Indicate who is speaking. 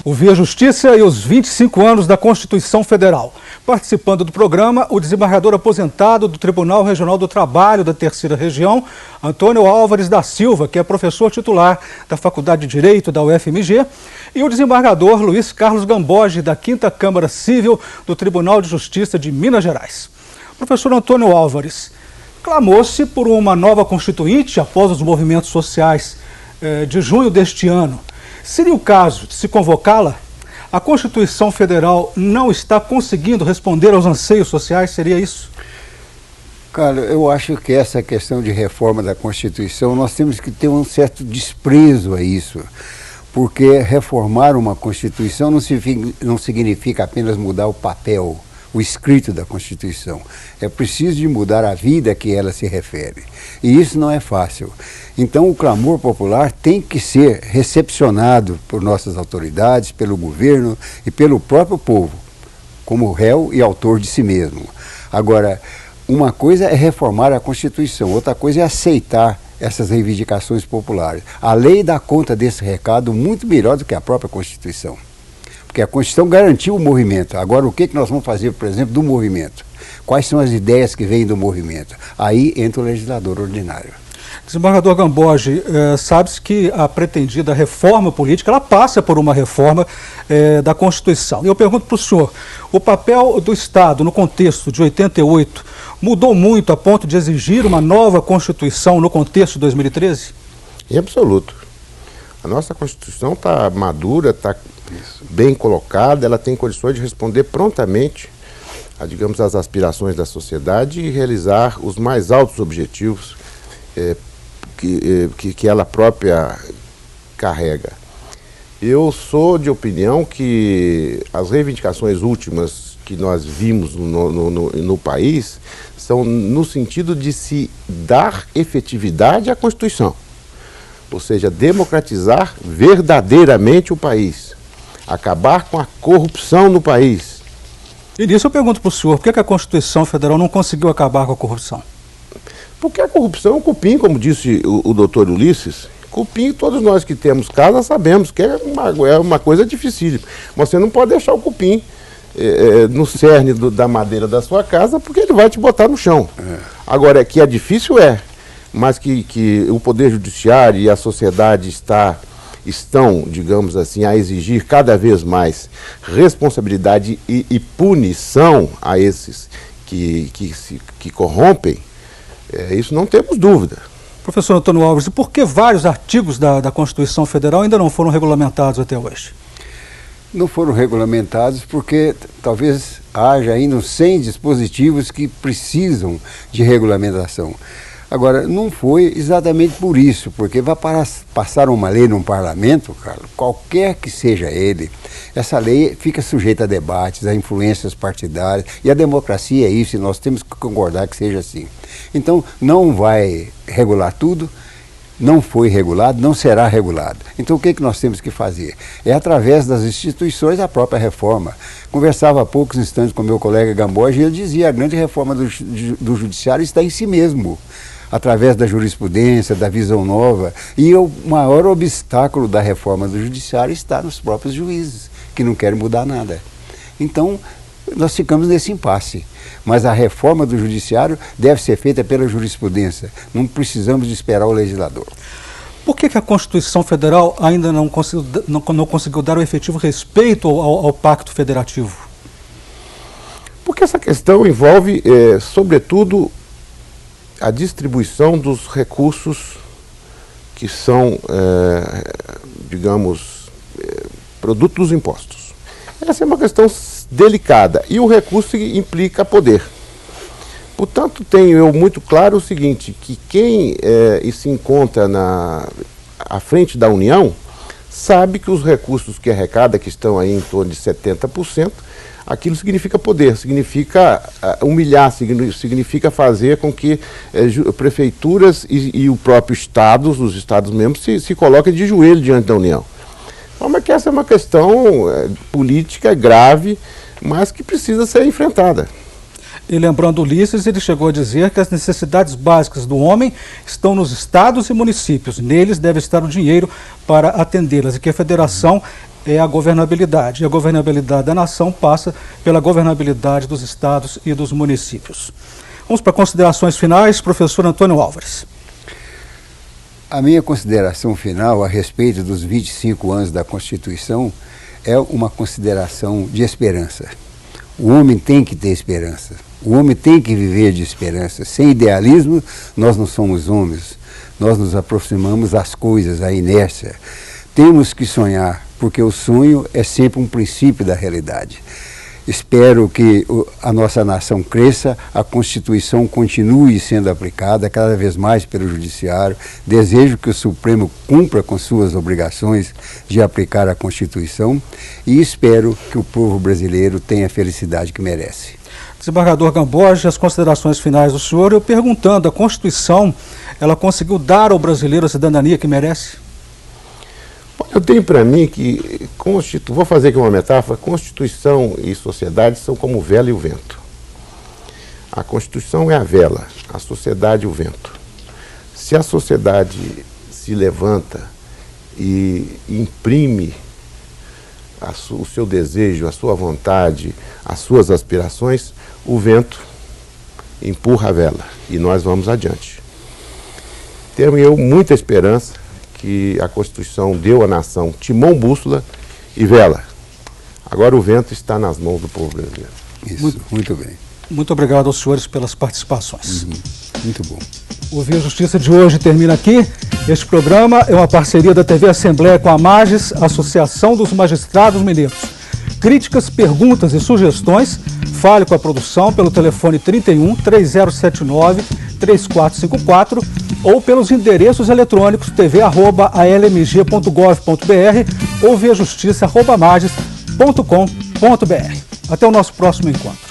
Speaker 1: O Via Justiça e os 25 anos da Constituição Federal. Participando do programa, o desembargador aposentado do Tribunal Regional do Trabalho da Terceira Região, Antônio Álvares da Silva, que é professor titular da Faculdade de Direito da UFMG, e o desembargador Luiz Carlos Gamboge, da 5ª Câmara Civil do Tribunal de Justiça de Minas Gerais. Professor Antônio Álvares, clamou-se por uma nova Constituinte após os movimentos sociais de junho deste ano. Seria o caso de se convocá-la? A Constituição Federal não está conseguindo responder aos anseios sociais, seria isso?
Speaker 2: Cara, eu acho que essa questão de reforma da Constituição, nós temos que ter um certo desprezo a isso, porque reformar uma Constituição não significa apenas mudar o papel, o escrito da Constituição. É preciso de mudar a vida a que ela se refere. E isso não é fácil. Então o clamor popular tem que ser recepcionado por nossas autoridades, pelo governo e pelo próprio povo, como réu e autor de si mesmo. Agora, uma coisa é reformar a Constituição, outra coisa é aceitar essas reivindicações populares. A lei dá conta desse recado muito melhor do que a própria Constituição. Porque a Constituição garantiu o movimento. Agora, o que nós vamos fazer, por exemplo, do movimento? Quais são as ideias que vêm do movimento? Aí entra o legislador ordinário.
Speaker 1: Desembargador Gamboge, sabe-se que a pretendida reforma política, ela passa por uma reforma da Constituição. E eu pergunto para o senhor, o papel do Estado no contexto de 88 mudou muito a ponto de exigir uma nova Constituição no contexto de 2013?
Speaker 3: Em absoluto. A nossa Constituição está madura, está bem colocada, ela tem condições de responder prontamente a, digamos, as aspirações da sociedade e realizar os mais altos objetivos que ela própria carrega. Eu sou de opinião que as reivindicações últimas que nós vimos no país são no sentido de se dar efetividade à Constituição, ou seja, democratizar verdadeiramente o país, acabar com a corrupção no país.
Speaker 1: E nisso eu pergunto para o senhor, por que a Constituição Federal não conseguiu acabar com a corrupção?
Speaker 3: Porque a corrupção é um cupim, como disse o doutor Ulisses. Cupim, todos nós que temos casa sabemos que é uma coisa difícil. Você não pode deixar o cupim no cerne da madeira da sua casa, porque ele vai te botar no chão. Agora, que é difícil, mas que o Poder Judiciário e a sociedade estão, digamos assim, a exigir cada vez mais responsabilidade e punição a esses que corrompem, isso não temos dúvida.
Speaker 1: Professor Antônio Álvares, e por que vários artigos da Constituição Federal ainda não foram regulamentados até hoje?
Speaker 2: Não foram regulamentados porque talvez haja ainda uns 100 dispositivos que precisam de regulamentação. Agora, não foi exatamente por isso, porque vai passar uma lei num parlamento, Carlos, qualquer que seja ele, essa lei fica sujeita a debates, a influências partidárias, e a democracia é isso, e nós temos que concordar que seja assim. Então, não vai regular tudo, não foi regulado, não será regulado. Então, o que nós temos que fazer? É através das instituições a própria reforma. Conversava há poucos instantes com meu colega Gamboge e ele dizia, a grande reforma do judiciário está em si mesmo, através da jurisprudência, da visão nova, e o maior obstáculo da reforma do judiciário está nos próprios juízes, que não querem mudar nada. Então, nós ficamos nesse impasse. Mas a reforma do judiciário deve ser feita pela jurisprudência. Não precisamos de esperar o legislador.
Speaker 1: Por que a Constituição Federal ainda não conseguiu dar o efetivo respeito ao Pacto Federativo?
Speaker 3: Porque essa questão envolve, sobretudo, a distribuição dos recursos que são, digamos, produto dos impostos. Essa é uma questão delicada e o recurso implica poder. Portanto, tenho eu muito claro o seguinte, que quem se encontra à frente da União sabe que os recursos que arrecada, que estão aí em torno de 70%, aquilo significa poder, significa humilhar, significa fazer com que prefeituras e o próprio Estado, os Estados membros, se coloquem de joelho diante da União. Então, que essa é uma questão política grave, mas que precisa ser enfrentada.
Speaker 1: E lembrando Ulisses, ele chegou a dizer que as necessidades básicas do homem estão nos estados e municípios. Neles deve estar o dinheiro para atendê-las e que a federação é a governabilidade. E a governabilidade da nação passa pela governabilidade dos estados e dos municípios. Vamos para considerações finais, professor Antônio Álvares.
Speaker 2: A minha consideração final a respeito dos 25 anos da Constituição é uma consideração de esperança. O homem tem que ter esperança. O homem tem que viver de esperança. Sem idealismo, nós não somos homens. Nós nos aproximamos das coisas, à inércia. Temos que sonhar, porque o sonho é sempre um princípio da realidade. Espero que a nossa nação cresça, a Constituição continue sendo aplicada cada vez mais pelo Judiciário. Desejo que o Supremo cumpra com suas obrigações de aplicar a Constituição e espero que o povo brasileiro tenha a felicidade que merece.
Speaker 1: Desembargador Gamboge, as considerações finais do senhor, eu perguntando, a Constituição, ela conseguiu dar ao brasileiro a cidadania que merece?
Speaker 3: Eu tenho para mim que, vou fazer aqui uma metáfora, Constituição e sociedade são como vela e o vento. A Constituição é a vela, a sociedade o vento. Se a sociedade se levanta e imprime o seu desejo, a sua vontade, as suas aspirações, o vento empurra a vela e nós vamos adiante. Tenho eu muita esperança que a Constituição deu à nação timão, bússola e vela. Agora o vento está nas mãos do povo brasileiro.
Speaker 2: Isso, muito bem.
Speaker 1: Muito obrigado aos senhores pelas participações.
Speaker 2: Muito bom.
Speaker 1: O Via Justiça de hoje termina aqui. Este programa é uma parceria da TV Assembleia com a MAGES, Associação dos Magistrados Mineiros. Críticas, perguntas e sugestões, fale com a produção pelo telefone 31 3079 3454 ou pelos endereços eletrônicos tv@almg.gov.br ou viajustiça@mages.com.br. Até o nosso próximo encontro.